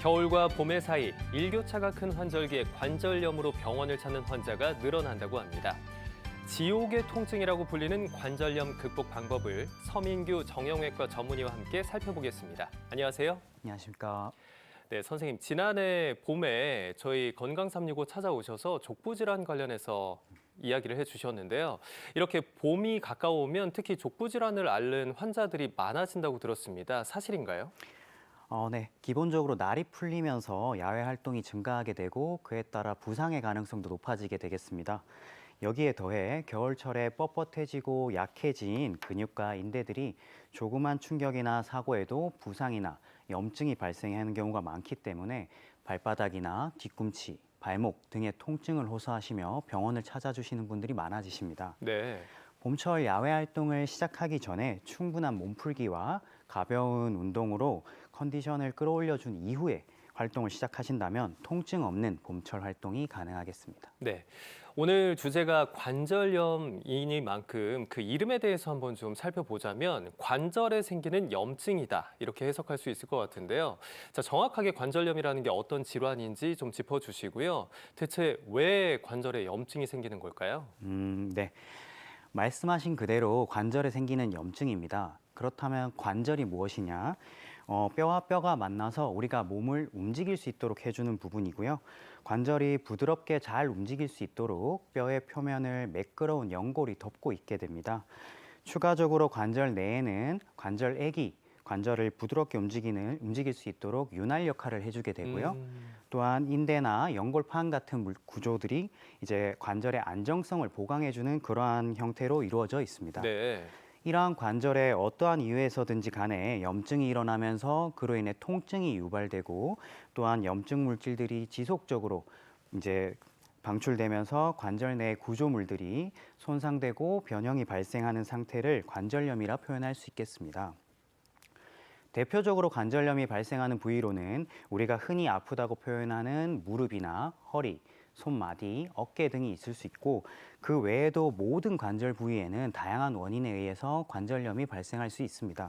겨울과 봄의 사이 일교차가 큰 환절기에 관절염으로 병원을 찾는 환자가 늘어난다고 합니다. 지옥의 통증이라고 불리는 관절염 극복 방법을 서민규 정형외과 전문의와 함께 살펴보겠습니다. 안녕하세요. 안녕하십니까. 네, 선생님, 지난해 봄에 저희 건강365 찾아오셔서 족부질환 관련해서 이야기를 해주셨는데요. 이렇게 봄이 가까워오면 특히 족부질환을 앓는 환자들이 많아진다고 들었습니다. 사실인가요? 네. 기본적으로 날이 풀리면서 야외 활동이 증가하게 되고 그에 따라 부상의 가능성도 높아지게 되겠습니다. 여기에 더해 겨울철에 뻣뻣해지고 약해진 근육과 인대들이 조그만 충격이나 사고에도 부상이나 염증이 발생하는 경우가 많기 때문에 발바닥이나 뒤꿈치, 발목 등의 통증을 호소하시며 병원을 찾아주시는 분들이 많아지십니다. 네. 봄철 야외 활동을 시작하기 전에 충분한 몸풀기와 가벼운 운동으로 컨디션을 끌어올려준 이후에 활동을 시작하신다면 통증 없는 봄철 활동이 가능하겠습니다. 네. 오늘 주제가 관절염이니만큼 그 이름에 대해서 한번 좀 살펴보자면 관절에 생기는 염증이다. 이렇게 해석할 수 있을 것 같은데요. 자, 정확하게 관절염이라는 게 어떤 질환인지 좀 짚어주시고요. 대체 왜 관절에 염증이 생기는 걸까요? 네. 말씀하신 그대로 관절에 생기는 염증입니다. 그렇다면 관절이 무엇이냐? 뼈와 뼈가 만나서 우리가 몸을 움직일 수 있도록 해주는 부분이고요. 관절이 부드럽게 잘 움직일 수 있도록 뼈의 표면을 매끄러운 연골이 덮고 있게 됩니다. 추가적으로 관절 내에는 관절액이 관절을 부드럽게 움직일 수 있도록 윤활 역할을 해주게 되고요. 또한 인대나 연골판 같은 구조들이 이제 관절의 안정성을 보강해주는 그러한 형태로 이루어져 있습니다. 네. 이러한 관절에 어떠한 이유에서든지 간에 염증이 일어나면서 그로 인해 통증이 유발되고 또한 염증 물질들이 지속적으로 이제 방출되면서 관절 내 구조물들이 손상되고 변형이 발생하는 상태를 관절염이라 표현할 수 있겠습니다. 대표적으로 관절염이 발생하는 부위로는 우리가 흔히 아프다고 표현하는 무릎이나 허리, 손마디, 어깨 등이 있을 수 있고 그 외에도 모든 관절 부위에는 다양한 원인에 의해서 관절염이 발생할 수 있습니다.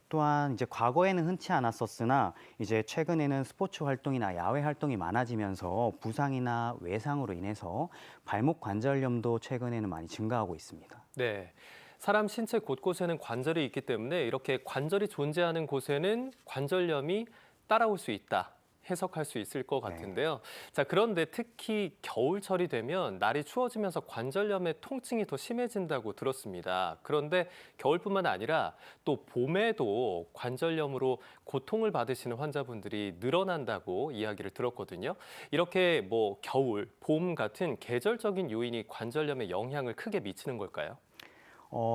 또한 이제 과거에는 흔치 않았었으나 이제 최근에는 스포츠 활동이나 야외 활동이 많아지면서 부상이나 외상으로 인해서 발목 관절염도 최근에는 많이 증가하고 있습니다. 네. 사람 신체 곳곳에는 관절이 있기 때문에 이렇게 관절이 존재하는 곳에는 관절염이 따라올 수 있다. 해석할 수 있을 것 같은데요. 자, 그런데 특히 겨울철이 되면 날이 추워지면서 관절염의 통증이 더 심해진다고 들었습니다. 그런데 겨울뿐만 아니라 또 봄에도 관절염으로 고통을 받으시는 환자분들이 늘어난다고 이야기를 들었거든요. 이렇게 뭐 겨울, 봄 같은 계절적인 요인이 관절염에 영향을 크게 미치는 걸까요?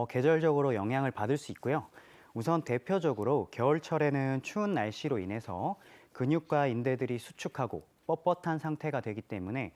계절적으로 영향을 받을 수 있고요. 우선 대표적으로 겨울철에는 추운 날씨로 인해서 근육과 인대들이 수축하고 뻣뻣한 상태가 되기 때문에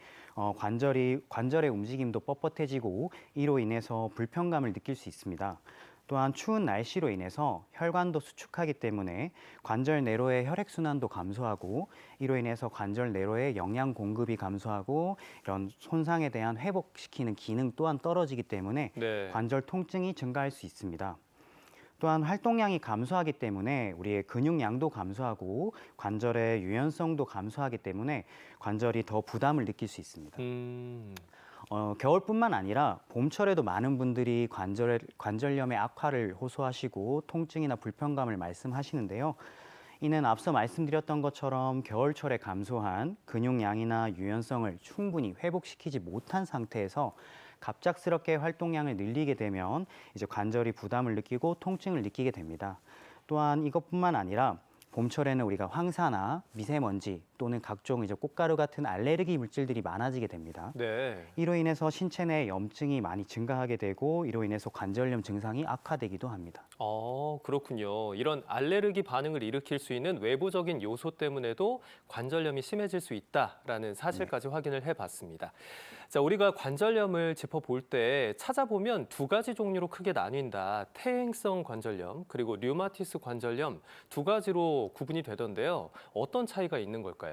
관절의 움직임도 뻣뻣해지고 이로 인해서 불편감을 느낄 수 있습니다. 또한 추운 날씨로 인해서 혈관도 수축하기 때문에 관절 내로의 혈액순환도 감소하고 이로 인해서 관절 내로의 영양 공급이 감소하고 이런 손상에 대한 회복시키는 기능 또한 떨어지기 때문에 네. 관절 통증이 증가할 수 있습니다. 또한 활동량이 감소하기 때문에 우리의 근육량도 감소하고 관절의 유연성도 감소하기 때문에 관절이 더 부담을 느낄 수 있습니다. 겨울뿐만 아니라 봄철에도 많은 분들이 관절염의 악화를 호소하시고 통증이나 불편감을 말씀하시는데요. 이는 앞서 말씀드렸던 것처럼 겨울철에 감소한 근육량이나 유연성을 충분히 회복시키지 못한 상태에서 갑작스럽게 활동량을 늘리게 되면 이제 관절이 부담을 느끼고 통증을 느끼게 됩니다. 또한 이것뿐만 아니라 봄철에는 우리가 황사나 미세먼지 또는 각종 이제 꽃가루 같은 알레르기 물질들이 많아지게 됩니다. 네. 이로 인해서 신체 내 염증이 많이 증가하게 되고 이로 인해서 관절염 증상이 악화되기도 합니다. 그렇군요. 이런 알레르기 반응을 일으킬 수 있는 외부적인 요소 때문에도 관절염이 심해질 수 있다라는 사실까지 확인을 해봤습니다. 자, 우리가 관절염을 짚어볼 때 찾아보면 두 가지 종류로 크게 나뉜다. 퇴행성 관절염 그리고 류마티스 관절염 두 가지로 구분이 되던데요. 어떤 차이가 있는 걸까요?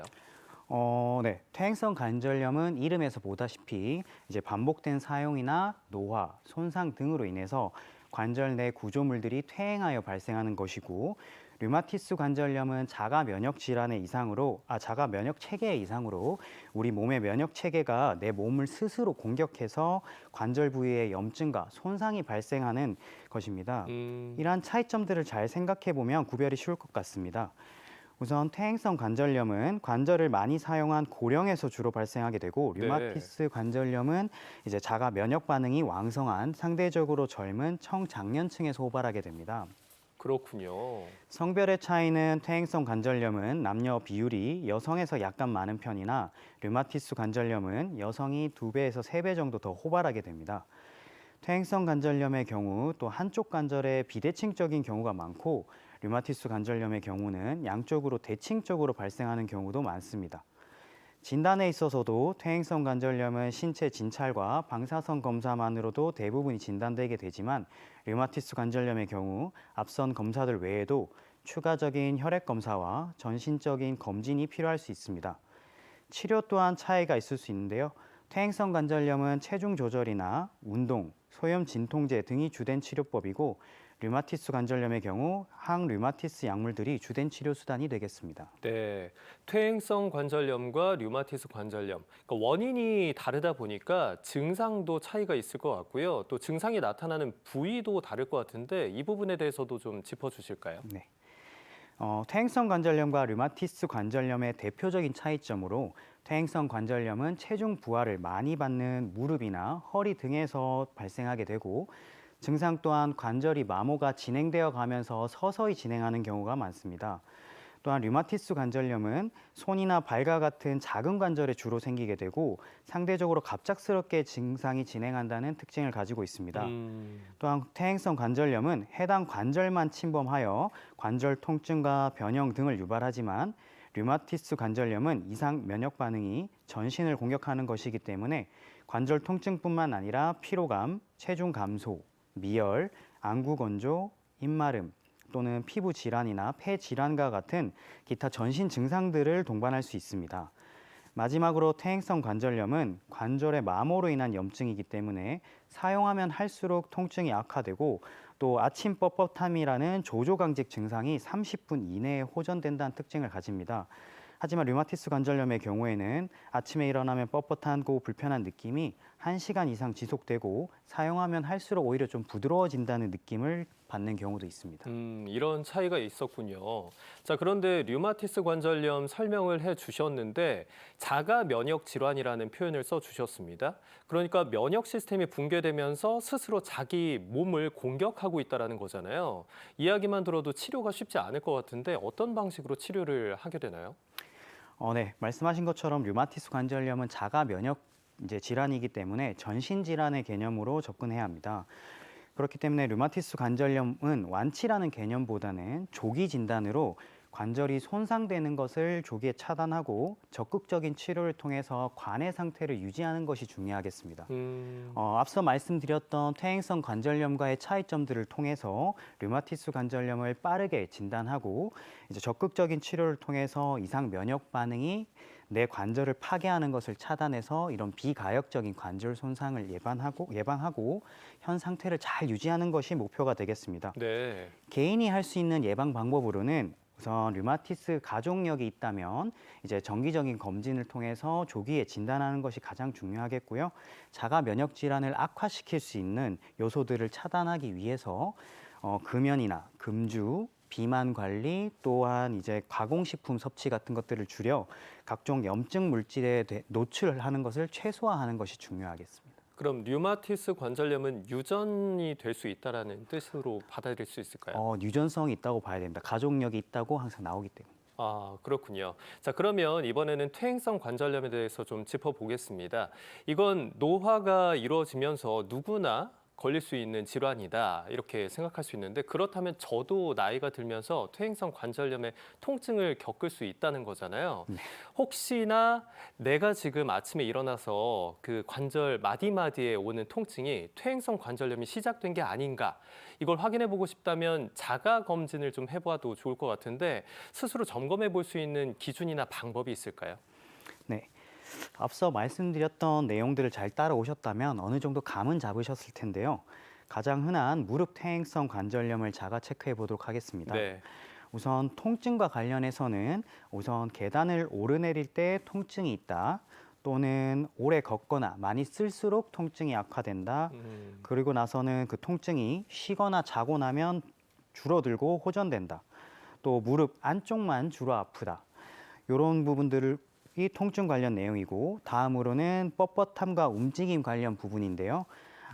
네. 퇴행성 관절염은 이름에서 보다시피 이제 반복된 사용이나 노화, 손상 등으로 인해서 관절 내 구조물들이 퇴행하여 발생하는 것이고 류마티스 관절염은 자가 면역 체계 이상으로 우리 몸의 면역 체계가 내 몸을 스스로 공격해서 관절 부위에 염증과 손상이 발생하는 것입니다. 이러한 차이점들을 잘 생각해 보면 구별이 쉬울 것 같습니다. 우선 퇴행성 관절염은 관절을 많이 사용한 고령에서 주로 발생하게 되고, 류마티스 관절염은 이제 자가 면역 반응이 왕성한 상대적으로 젊은 청장년층에서 호발하게 됩니다. 그렇군요. 성별의 차이는 퇴행성 관절염은 남녀 비율이 여성에서 약간 많은 편이나 류마티스 관절염은 여성이 2배에서 3배 정도 더 호발하게 됩니다. 퇴행성 관절염의 경우 또 한쪽 관절에 비대칭적인 경우가 많고, 류마티스 관절염의 경우는 양쪽으로 대칭적으로 발생하는 경우도 많습니다. 진단에 있어서도 퇴행성 관절염은 신체 진찰과 방사선 검사만으로도 대부분이 진단되게 되지만, 류마티스 관절염의 경우 앞선 검사들 외에도 추가적인 혈액 검사와 전신적인 검진이 필요할 수 있습니다. 치료 또한 차이가 있을 수 있는데요. 퇴행성 관절염은 체중 조절이나 운동, 소염 진통제 등이 주된 치료법이고, 류마티스 관절염의 경우 항류마티스 약물들이 주된 치료 수단이 되겠습니다. 네, 퇴행성 관절염과 류마티스 관절염, 그러니까 원인이 다르다 보니까 증상도 차이가 있을 것 같고요. 또 증상이 나타나는 부위도 다를 것 같은데 이 부분에 대해서도 좀 짚어주실까요? 네. 퇴행성 관절염과 류마티스 관절염의 대표적인 차이점으로, 퇴행성 관절염은 체중 부하를 많이 받는 무릎이나 허리 등에서 발생하게 되고, 증상 또한 관절이 마모가 진행되어 가면서 서서히 진행하는 경우가 많습니다. 또한 류마티스 관절염은 손이나 발과 같은 작은 관절에 주로 생기게 되고, 상대적으로 갑작스럽게 증상이 진행한다는 특징을 가지고 있습니다. 또한 퇴행성 관절염은 해당 관절만 침범하여 관절 통증과 변형 등을 유발하지만, 류마티스 관절염은 이상 면역 반응이 전신을 공격하는 것이기 때문에 관절 통증뿐만 아니라 피로감, 체중 감소, 미열, 안구 건조, 입마름 또는 피부 질환이나 폐 질환과 같은 기타 전신 증상들을 동반할 수 있습니다. 마지막으로 퇴행성 관절염은 관절의 마모로 인한 염증이기 때문에 사용하면 할수록 통증이 악화되고, 또 아침 뻣뻣함이라는 조조강직 증상이 30분 이내에 호전된다는 특징을 가집니다. 하지만 류마티스 관절염의 경우에는 아침에 일어나면 뻣뻣하고 불편한 느낌이 1시간 이상 지속되고, 사용하면 할수록 오히려 좀 부드러워진다는 느낌을 받는 경우도 있습니다. 이런 차이가 있었군요. 자, 그런데 류마티스 관절염 설명을 해 주셨는데 자가 면역 질환이라는 표현을 써 주셨습니다. 그러니까 면역 시스템이 붕괴되면서 스스로 자기 몸을 공격하고 있다는 거잖아요. 이야기만 들어도 치료가 쉽지 않을 것 같은데 어떤 방식으로 치료를 하게 되나요? 네, 말씀하신 것처럼 류마티스 관절염은 자가 면역 질환이기 때문에 전신 질환의 개념으로 접근해야 합니다. 그렇기 때문에 류마티스 관절염은 완치라는 개념보다는 조기 진단으로 관절이 손상되는 것을 조기에 차단하고 적극적인 치료를 통해서 관해 상태를 유지하는 것이 중요하겠습니다. 앞서 말씀드렸던 퇴행성 관절염과의 차이점들을 통해서 류마티스 관절염을 빠르게 진단하고, 이제 적극적인 치료를 통해서 이상 면역 반응이 내 관절을 파괴하는 것을 차단해서 이런 비가역적인 관절 손상을 예방하고 현 상태를 잘 유지하는 것이 목표가 되겠습니다. 네. 개인이 할 수 있는 예방 방법으로는 우선 류마티스 가족력이 있다면 이제 정기적인 검진을 통해서 조기에 진단하는 것이 가장 중요하겠고요. 자가 면역 질환을 악화시킬 수 있는 요소들을 차단하기 위해서 금연이나 금주, 비만 관리, 또한 이제 가공식품 섭취 같은 것들을 줄여 각종 염증 물질에 노출하는 것을 최소화하는 것이 중요하겠습니다. 그럼 류마티스 관절염은 유전이 될 수 있다라는 뜻으로 받아들일 수 있을까요? 유전성이 있다고 봐야 됩니다. 가족력이 있다고 항상 나오기 때문에. 아, 그렇군요. 자, 그러면 이번에는 퇴행성 관절염에 대해서 좀 짚어보겠습니다. 이건 노화가 이루어지면서 누구나 걸릴 수 있는 질환이다 이렇게 생각할 수 있는데, 그렇다면 저도 나이가 들면서 퇴행성 관절염의 통증을 겪을 수 있다는 거잖아요. 혹시나 내가 지금 아침에 일어나서 그 관절 마디마디에 오는 통증이 퇴행성 관절염이 시작된 게 아닌가, 이걸 확인해 보고 싶다면 자가 검진을 좀 해봐도 좋을 것 같은데 스스로 점검해 볼 수 있는 기준이나 방법이 있을까요? 네. 앞서 말씀드렸던 내용들을 잘 따라오셨다면 어느 정도 감은 잡으셨을 텐데요. 가장 흔한 무릎 퇴행성 관절염을 자가 체크해 보도록 하겠습니다. 네. 우선 통증과 관련해서는 우선 계단을 오르내릴 때 통증이 있다. 또는 오래 걷거나 많이 쓸수록 통증이 악화된다. 그리고 나서는 그 통증이 쉬거나 자고 나면 줄어들고 호전된다. 또 무릎 안쪽만 주로 아프다. 이런 부분들이 통증 관련 내용이고 다음으로는 뻣뻣함과 움직임 관련 부분인데요.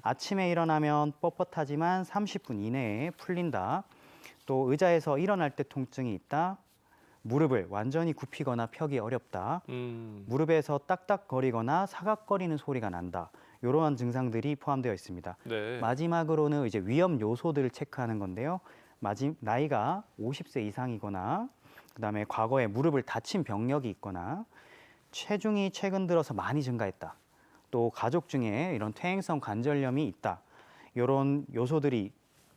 아침에 일어나면 뻣뻣하지만 30분 이내에 풀린다. 또 의자에서 일어날 때 통증이 있다. 무릎을 완전히 굽히거나 펴기 어렵다. 무릎에서 딱딱거리거나 사각거리는 소리가 난다. 이러한 증상들이 포함되어 있습니다. 네. 마지막으로는 이제 위험 요소들을 체크하는 건데요. 나이가 50세 이상이거나 그다음에 과거에 무릎을 다친 병력이 있거나 체중이 최근 들어서 많이 증가했다. 또 가족 중에 이런 퇴행성 관절염이 있다. 이런 요소들이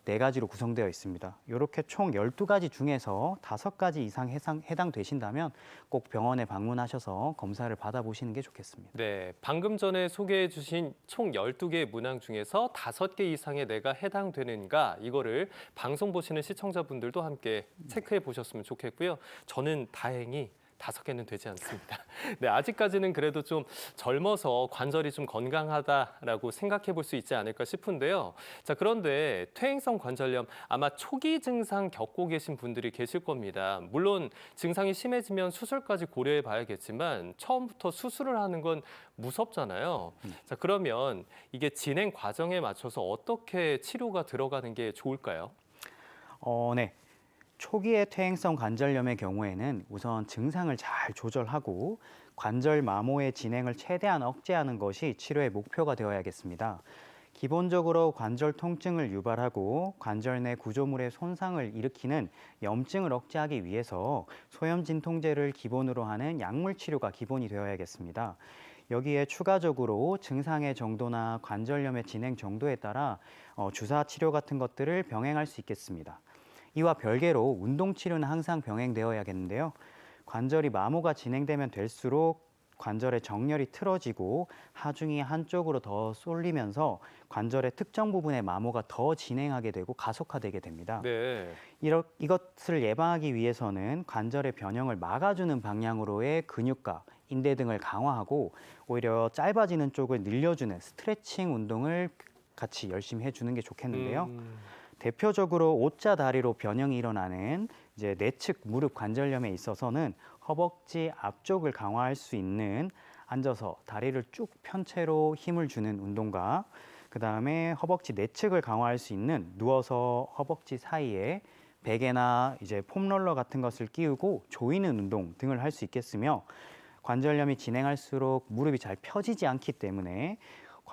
4가지로 구성되어 있습니다. 이렇게 총 12가지 중에서 5가지 이상 해당되신다면 꼭 병원에 방문하셔서 검사를 받아보시는 게 좋겠습니다. 네, 방금 전에 소개해 주신 총 12개의 문항 중에서 5개 이상의 내가 해당되는가 이거를 방송 보시는 시청자분들도 함께 체크해 보셨으면 좋겠고요. 저는 다행히 5개는 되지 않습니다. 네, 아직까지는 그래도 좀 젊어서 관절이 좀 건강하다라고 생각해 볼 수 있지 않을까 싶은데요. 자, 그런데 퇴행성 관절염 아마 초기 증상 겪고 계신 분들이 계실 겁니다. 물론 증상이 심해지면 수술까지 고려해 봐야겠지만 처음부터 수술을 하는 건 무섭잖아요. 자, 그러면 이게 진행 과정에 맞춰서 어떻게 치료가 들어가는 게 좋을까요? 네. 초기의 퇴행성 관절염의 경우에는 우선 증상을 잘 조절하고 관절 마모의 진행을 최대한 억제하는 것이 치료의 목표가 되어야겠습니다. 기본적으로 관절 통증을 유발하고 관절 내 구조물의 손상을 일으키는 염증을 억제하기 위해서 소염 진통제를 기본으로 하는 약물 치료가 기본이 되어야겠습니다. 여기에 추가적으로 증상의 정도나 관절염의 진행 정도에 따라 주사 치료 같은 것들을 병행할 수 있겠습니다. 이와 별개로 운동 치료는 항상 병행되어야겠는데요. 관절이 마모가 진행되면 될수록 관절의 정렬이 틀어지고 하중이 한쪽으로 더 쏠리면서 관절의 특정 부분의 마모가 더 진행하게 되고 가속화되게 됩니다. 네. 이것을 예방하기 위해서는 관절의 변형을 막아주는 방향으로의 근육과 인대 등을 강화하고 오히려 짧아지는 쪽을 늘려주는 스트레칭 운동을 같이 열심히 해주는 게 좋겠는데요. 대표적으로 O자 다리로 변형이 일어나는 이제 내측 무릎 관절염에 있어서는 허벅지 앞쪽을 강화할 수 있는 앉아서 다리를 쭉 편 채로 힘을 주는 운동과 그다음에 허벅지 내측을 강화할 수 있는 누워서 허벅지 사이에 베개나 이제 폼롤러 같은 것을 끼우고 조이는 운동 등을 할 수 있겠으며 관절염이 진행할수록 무릎이 잘 펴지지 않기 때문에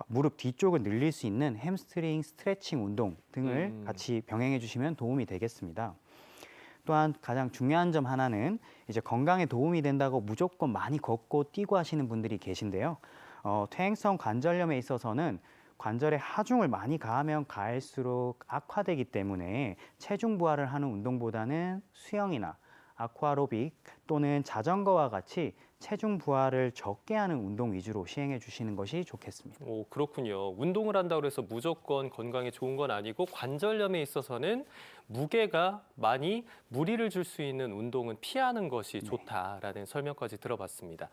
무릎 뒤쪽을 늘릴 수 있는 햄스트링 스트레칭 운동 등을 같이 병행해 주시면 도움이 되겠습니다. 또한 가장 중요한 점 하나는 이제 건강에 도움이 된다고 무조건 많이 걷고 뛰고 하시는 분들이 계신데요. 퇴행성 관절염에 있어서는 관절에 하중을 많이 가하면 가할수록 악화되기 때문에 체중 부하를 하는 운동보다는 수영이나 아쿠아로빅 또는 자전거와 같이 체중 부하를 적게 하는 운동 위주로 시행해 주시는 것이 좋겠습니다. 오, 그렇군요. 운동을 한다고 해서 무조건 건강에 좋은 건 아니고 관절염에 있어서는 무게가 많이 무리를 줄 수 있는 운동은 피하는 것이 좋다라는 설명까지 들어봤습니다.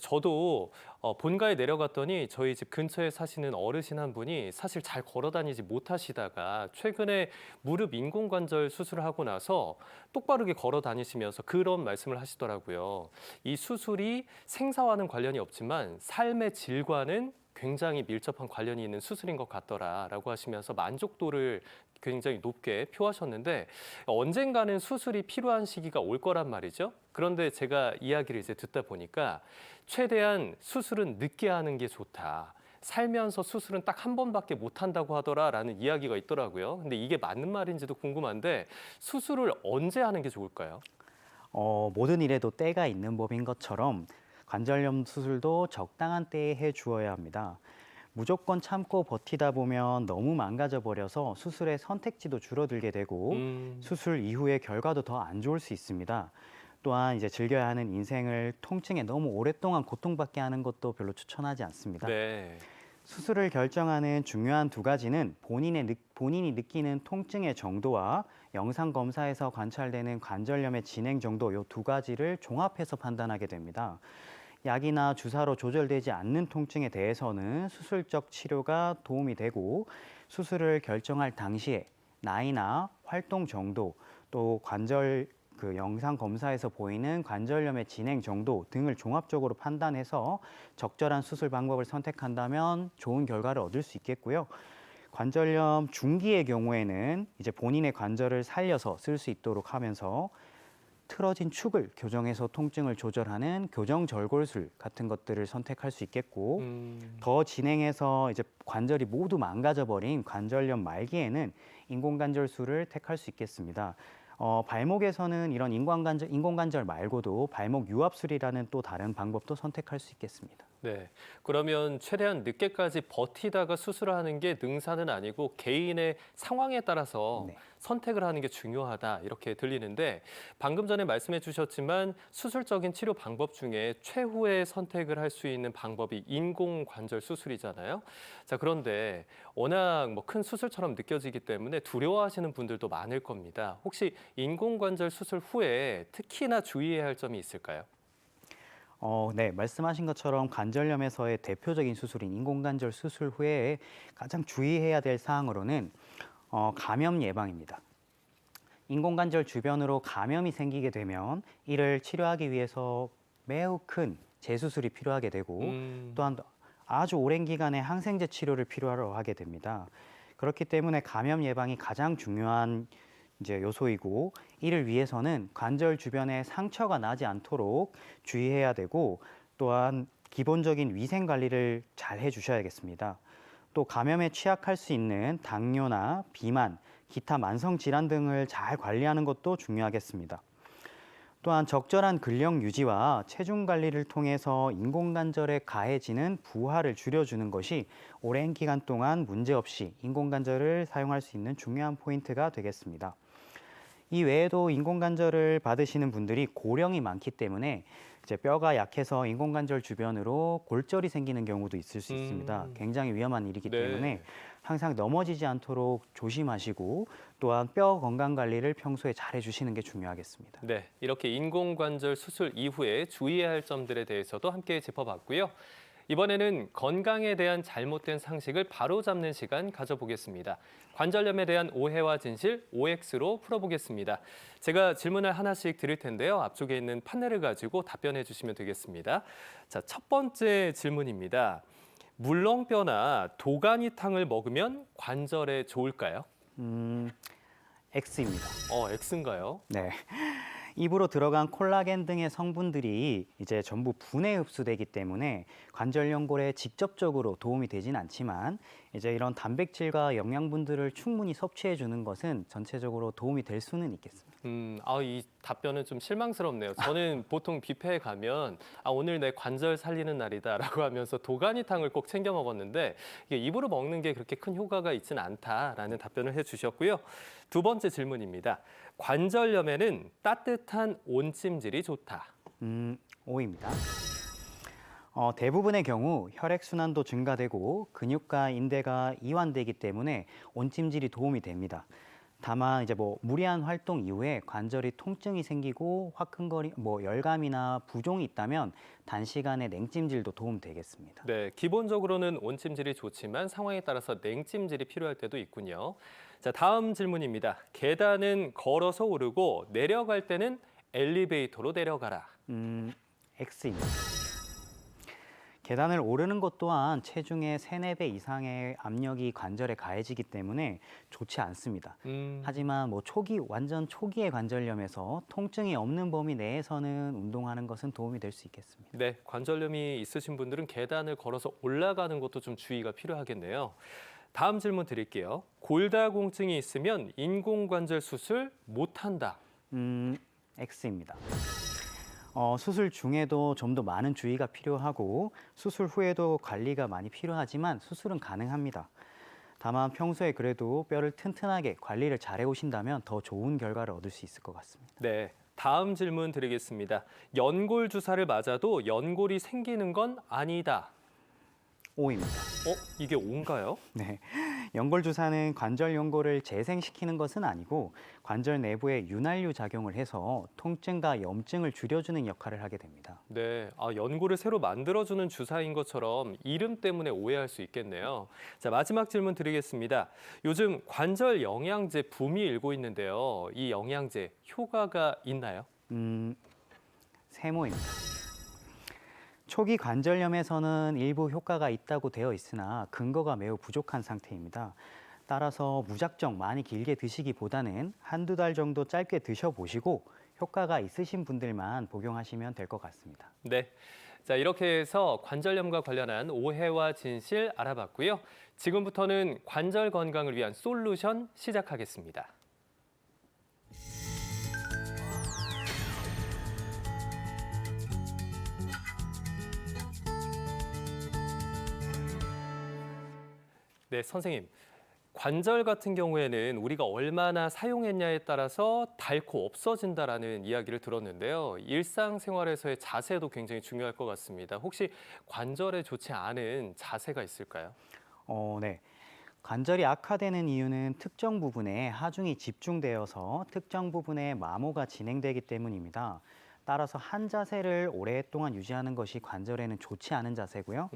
저도 본가에 내려갔더니 저희 집 근처에 사시는 어르신 한 분이 사실 잘 걸어 다니지 못하시다가 최근에 무릎 인공관절 수술을 하고 나서 똑바르게 걸어 다니시면서 그런 말씀을 하시더라고요. 이 수술이 생사와는 관련이 없지만 삶의 질과는 굉장히 밀접한 관련이 있는 수술인 것 같더라라고 하시면서 만족도를 굉장히 높게 표하셨는데 언젠가는 수술이 필요한 시기가 올 거란 말이죠. 그런데 제가 이야기를 이제 듣다 보니까 최대한 수술은 늦게 하는 게 좋다. 살면서 수술은 딱 한 번밖에 못 한다고 하더라라는 이야기가 있더라고요. 근데 이게 맞는 말인지도 궁금한데 수술을 언제 하는 게 좋을까요? 모든 일에도 때가 있는 법인 것처럼 관절염 수술도 적당한 때에 해 주어야 합니다. 무조건 참고 버티다 보면 너무 망가져 버려서 수술의 선택지도 줄어들게 되고 수술 이후의 결과도 더 안 좋을 수 있습니다. 또한 이제 즐겨야 하는 인생을 통증에 너무 오랫동안 고통받게 하는 것도 별로 추천하지 않습니다. 네. 수술을 결정하는 중요한 두 가지는 본인이 느끼는 통증의 정도와 영상 검사에서 관찰되는 관절염의 진행 정도 이 두 가지를 종합해서 판단하게 됩니다. 약이나 주사로 조절되지 않는 통증에 대해서는 수술적 치료가 도움이 되고 수술을 결정할 당시에 나이나 활동 정도 또 관절 영상 검사에서 보이는 관절염의 진행 정도 등을 종합적으로 판단해서 적절한 수술 방법을 선택한다면 좋은 결과를 얻을 수 있겠고요. 관절염 중기의 경우에는 이제 본인의 관절을 살려서 쓸 수 있도록 하면서 틀어진 축을 교정해서 통증을 조절하는 교정 절골술 같은 것들을 선택할 수 있겠고 더 진행해서 이제 관절이 모두 망가져 버린 관절염 말기에는 인공관절술을 택할 수 있겠습니다. 발목에서는 이런 인공관절 말고도 발목 유압술이라는 또 다른 방법도 선택할 수 있겠습니다. 네. 그러면 최대한 늦게까지 버티다가 수술을 하는 게 능사는 아니고 개인의 상황에 따라서 네. 선택을 하는 게 중요하다 이렇게 들리는데 방금 전에 말씀해 주셨지만 수술적인 치료 방법 중에 최후의 선택을 할 수 있는 방법이 인공관절 수술이잖아요. 자, 그런데 워낙 뭐 큰 수술처럼 느껴지기 때문에 두려워하시는 분들도 많을 겁니다. 혹시 인공관절 수술 후에 특히나 주의해야 할 점이 있을까요? 네, 말씀하신 것처럼 관절염에서의 대표적인 수술인 인공관절 수술 후에 가장 주의해야 될 사항으로는 감염 예방입니다. 인공관절 주변으로 감염이 생기게 되면 이를 치료하기 위해서 매우 큰 재수술이 필요하게 되고 또한 아주 오랜 기간의 항생제 치료를 필요로 하게 됩니다. 그렇기 때문에 감염 예방이 가장 중요한 이제 요소이고 이를 위해서는 관절 주변에 상처가 나지 않도록 주의해야 되고 또한 기본적인 위생 관리를 잘 해주셔야겠습니다. 또 감염에 취약할 수 있는 당뇨나 비만, 기타 만성 질환 등을 잘 관리하는 것도 중요하겠습니다. 또한 적절한 근력 유지와 체중 관리를 통해서 인공관절에 가해지는 부하를 줄여주는 것이 오랜 기간 동안 문제없이 인공관절을 사용할 수 있는 중요한 포인트가 되겠습니다. 이 외에도 인공관절을 받으시는 분들이 고령이 많기 때문에 이제 뼈가 약해서 인공관절 주변으로 골절이 생기는 경우도 있을 수 있습니다. 굉장히 위험한 일이기 네. 때문에 항상 넘어지지 않도록 조심하시고 또한 뼈 건강 관리를 평소에 잘 해주시는 게 중요하겠습니다. 네, 이렇게 인공관절 수술 이후에 주의해야 할 점들에 대해서도 함께 짚어봤고요. 이번에는 건강에 대한 잘못된 상식을 바로잡는 시간 가져보겠습니다. 관절염에 대한 오해와 진실 OX로 풀어보겠습니다. 제가 질문을 하나씩 드릴 텐데요. 앞쪽에 있는 판넬을 가지고 답변해 주시면 되겠습니다. 자, 첫 번째 질문입니다. 물렁뼈나 도가니탕을 먹으면 관절에 좋을까요? X입니다. X인가요? 네. 입으로 들어간 콜라겐 등의 성분들이 이제 전부 분해 흡수되기 때문에 관절 연골에 직접적으로 도움이 되진 않지만 이제 이런 단백질과 영양분들을 충분히 섭취해 주는 것은 전체적으로 도움이 될 수는 있겠습니다. 이 답변은 좀 실망스럽네요. 저는 보통 뷔페에 가면 오늘 내 관절 살리는 날이다라고 하면서 도가니탕을 꼭 챙겨 먹었는데 이게 입으로 먹는 게 그렇게 큰 효과가 있지는 않다라는 답변을 해주셨고요. 두 번째 질문입니다. 관절염에는 따뜻한 온찜질이 좋다. O입니다. 대부분의 경우 혈액순환도 증가되고 근육과 인대가 이완되기 때문에 온찜질이 도움이 됩니다. 다만 이제 무리한 활동 이후에 관절이 통증이 생기고 화끈거리, 열감이나 부종이 있다면 단시간에 냉찜질도 도움되겠습니다. 네, 기본적으로는 온찜질이 좋지만 상황에 따라서 냉찜질이 필요할 때도 있군요. 자, 다음 질문입니다. 계단은 걸어서 오르고 내려갈 때는 엘리베이터로 내려가라. X입니다. 계단을 오르는 것 또한 체중의 3, 4배 이상의 압력이 관절에 가해지기 때문에 좋지 않습니다. 하지만 완전 초기의 관절염에서 통증이 없는 범위 내에서는 운동하는 것은 도움이 될 수 있겠습니다. 네, 관절염이 있으신 분들은 계단을 걸어서 올라가는 것도 좀 주의가 필요하겠네요. 다음 질문 드릴게요. 골다공증이 있으면 인공관절 수술 못한다. X입니다. 수술 중에도 좀 더 많은 주의가 필요하고 수술 후에도 관리가 많이 필요하지만 수술은 가능합니다. 다만 평소에 그래도 뼈를 튼튼하게 관리를 잘 해오신다면 더 좋은 결과를 얻을 수 있을 것 같습니다. 네, 다음 질문 드리겠습니다. 연골 주사를 맞아도 연골이 생기는 건 아니다. O입니다. 이게 O인가요? 네, 연골 주사는 관절 연골을 재생시키는 것은 아니고 관절 내부에 윤활유 작용을 해서 통증과 염증을 줄여주는 역할을 하게 됩니다. 네, 연고를 새로 만들어주는 주사인 것처럼 이름 때문에 오해할 수 있겠네요. 자, 마지막 질문 드리겠습니다. 요즘 관절 영양제 붐이 일고 있는데요. 이 영양제 효과가 있나요? 세모입니다. 초기 관절염에서는 일부 효과가 있다고 되어 있으나 근거가 매우 부족한 상태입니다. 따라서 무작정 많이 길게 드시기보다는 한두 달 정도 짧게 드셔보시고 효과가 있으신 분들만 복용하시면 될 것 같습니다. 네. 자, 이렇게 해서 관절염과 관련한 오해와 진실 알아봤고요. 지금부터는 관절 건강을 위한 솔루션 시작하겠습니다. 네, 선생님. 관절 같은 경우에는 우리가 얼마나 사용했냐에 따라서 닳고 없어진다라는 이야기를 들었는데요. 일상생활에서의 자세도 굉장히 중요할 것 같습니다. 혹시 관절에 좋지 않은 자세가 있을까요? 네. 관절이 악화되는 이유는 특정 부분에 하중이 집중되어서 특정 부분에 마모가 진행되기 때문입니다. 따라서 한 자세를 오랫동안 유지하는 것이 관절에는 좋지 않은 자세고요.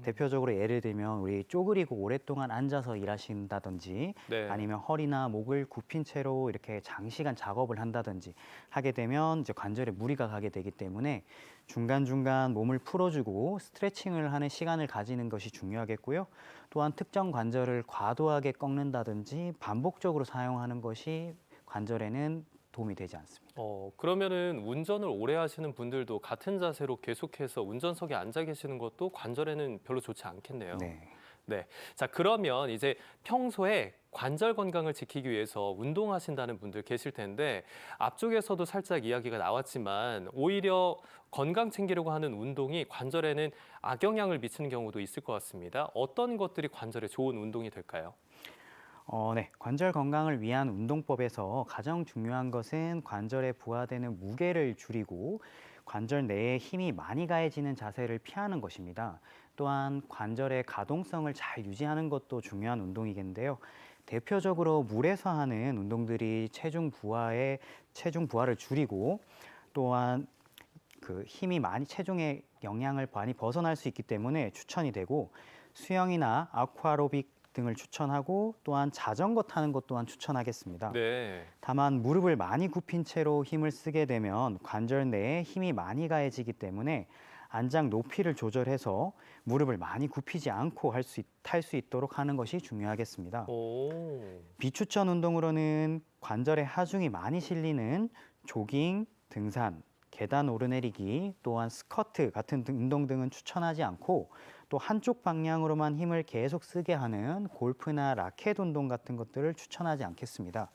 대표적으로 예를 들면 우리 쪼그리고 오랫동안 앉아서 일하신다든지 네. 아니면 허리나 목을 굽힌 채로 이렇게 장시간 작업을 한다든지 하게 되면 이제 관절에 무리가 가게 되기 때문에 중간중간 몸을 풀어주고 스트레칭을 하는 시간을 가지는 것이 중요하겠고요. 또한 특정 관절을 과도하게 꺾는다든지 반복적으로 사용하는 것이 관절에는 도움이 되지 않습니다. 그러면은 운전을 오래 하시는 분들도 같은 자세로 계속해서 운전석에 앉아 계시는 것도 관절에는 별로 좋지 않겠네요. 네. 네. 자, 그러면 이제 평소에 관절 건강을 지키기 위해서 운동하신다는 분들 계실 텐데 앞쪽에서도 살짝 이야기가 나왔지만 오히려 건강 챙기려고 하는 운동이 관절에는 악영향을 미치는 경우도 있을 것 같습니다. 어떤 것들이 관절에 좋은 운동이 될까요? 네. 관절 건강을 위한 운동법에서 가장 중요한 것은 관절에 부하되는 무게를 줄이고 관절 내에 힘이 많이 가해지는 자세를 피하는 것입니다. 또한 관절의 가동성을 잘 유지하는 것도 중요한 운동이겠는데요. 대표적으로 물에서 하는 운동들이 체중 부하를 줄이고 또한 그 힘이 많이 체중의 영향을 많이 벗어날 수 있기 때문에 추천이 되고 수영이나 아쿠아로빅 등을 추천하고 또한 자전거 타는 것 또한 추천하겠습니다. 네. 다만 무릎을 많이 굽힌 채로 힘을 쓰게 되면 관절 내에 힘이 많이 가해지기 때문에 안장 높이를 조절해서 무릎을 많이 굽히지 않고 탈 수 있도록 하는 것이 중요하겠습니다. 오. 비추천 운동으로는 관절에 하중이 많이 실리는 조깅, 등산, 계단 오르내리기, 또한 스쿼트 같은 운동 등은 추천하지 않고 또 한쪽 방향으로만 힘을 계속 쓰게 하는 골프나 라켓 운동 같은 것들을 추천하지 않겠습니다.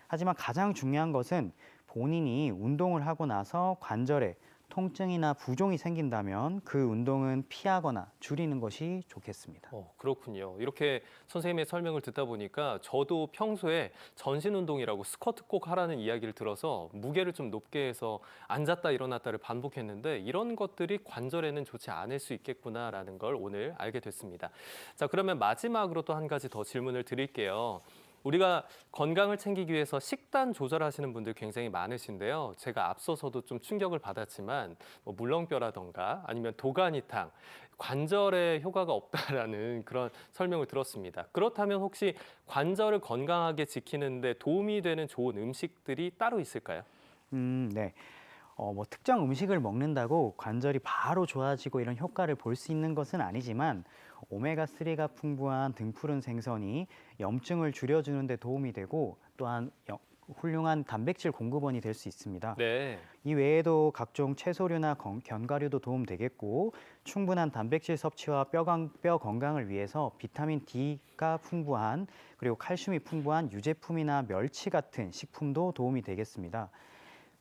하지만 가장 중요한 것은 본인이 운동을 하고 나서 관절에 통증이나 부종이 생긴다면 그 운동은 피하거나 줄이는 것이 좋겠습니다. 그렇군요. 이렇게 선생님의 설명을 듣다 보니까 저도 평소에 전신 운동이라고 스쿼트 꼭 하라는 이야기를 들어서 무게를 좀 높게 해서 앉았다 일어났다를 반복했는데 이런 것들이 관절에는 좋지 않을 수 있겠구나라는 걸 오늘 알게 됐습니다. 자, 그러면 마지막으로 또 한 가지 더 질문을 드릴게요. 우리가 건강을 챙기기 위해서 식단 조절하시는 분들 굉장히 많으신데요. 제가 앞서서도 좀 충격을 받았지만 물렁뼈라던가 아니면 도가니탕, 관절에 효과가 없다라는 그런 설명을 들었습니다. 그렇다면 혹시 관절을 건강하게 지키는데 도움이 되는 좋은 음식들이 따로 있을까요? 네. 특정 음식을 먹는다고 관절이 바로 좋아지고 이런 효과를 볼 수 있는 것은 아니지만 오메가3가 풍부한 등푸른 생선이 염증을 줄여주는 데 도움이 되고 또한 훌륭한 단백질 공급원이 될 수 있습니다. 네. 이 외에도 각종 채소류나 견과류도 도움되겠고 충분한 단백질 섭취와 뼈 건강을 위해서 비타민 D가 풍부한 그리고 칼슘이 풍부한 유제품이나 멸치 같은 식품도 도움이 되겠습니다.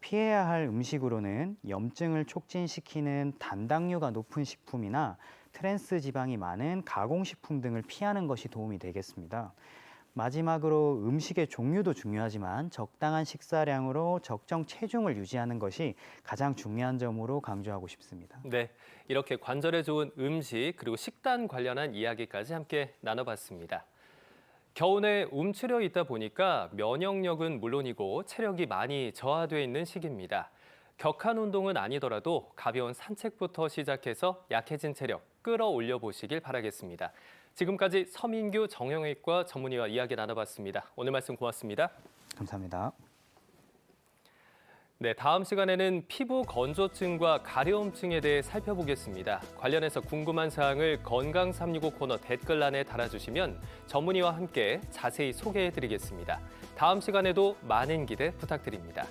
피해야 할 음식으로는 염증을 촉진시키는 단당류가 높은 식품이나 트랜스 지방이 많은 가공식품 등을 피하는 것이 도움이 되겠습니다. 마지막으로 음식의 종류도 중요하지만 적당한 식사량으로 적정 체중을 유지하는 것이 가장 중요한 점으로 강조하고 싶습니다. 네, 이렇게 관절에 좋은 음식 그리고 식단 관련한 이야기까지 함께 나눠봤습니다. 겨우내 움츠려 있다 보니까 면역력은 물론이고 체력이 많이 저하돼 있는 시기입니다. 격한 운동은 아니더라도 가벼운 산책부터 시작해서 약해진 체력 끌어올려 보시길 바라겠습니다. 지금까지 서민규 정형외과 전문의와 이야기 나눠봤습니다. 오늘 말씀 고맙습니다. 감사합니다. 네, 다음 시간에는 피부 건조증과 가려움증에 대해 살펴보겠습니다. 관련해서 궁금한 사항을 건강 365 코너 댓글란에 달아주시면 전문의와 함께 자세히 소개해드리겠습니다. 다음 시간에도 많은 기대 부탁드립니다.